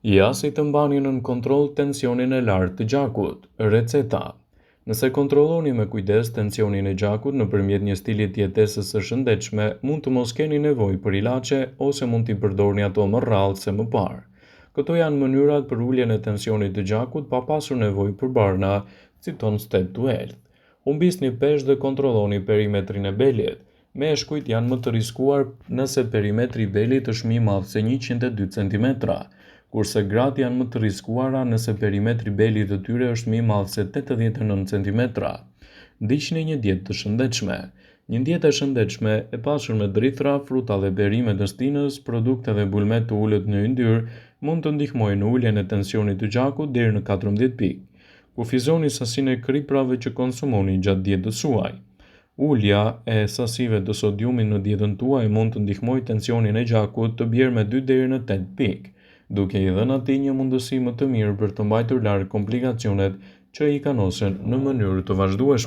Ja si të mbani nën kontroll tensionin e lartë të gjakut. Receta. Nëse kontrolloni me kujdes tensionin e gjakut nëpërmjet një stili jetesës së shëndetshme, mund të mos keni nevojë për ilaçe ose mund t'i përdorni ato më rrallë se më parë. Këto janë mënyrat për uljen e tensionit të gjakut pa pasur nevojë për barna, citon Step to Health. Humbisni peshë dhe kontrolloni perimetrin e belit. Meshkujt janë më të riskuar nëse perimetri i belit është më i madh se 102 cm, kurse gratë janë më të riskuara nëse perimetri i belit të tyre është më i madh se 89 cm. Ndiqni një dietë të shëndetshme. Një dietë e shëndetshme e pasur me drithra, fruta dhe perime të stinës, produkte dhe bulme të ulët në yndyrë mund të ndihmojë në uljen e tensionit të gjakut deri në 14 pikë. Kufizoni sasinë e kriprave që konsumoni gjatë dietës suaj. Ulja e sasive të sodiumit në dietën tuaj mund të ndihmojë tensionin e gjakut të bjerë me 2 deri në 8 pikë, duke i dhënë atij një mundësi më të mirë për të mbajtur larg komplikacionet që i kanosen në mënyrë të vazhdueshme.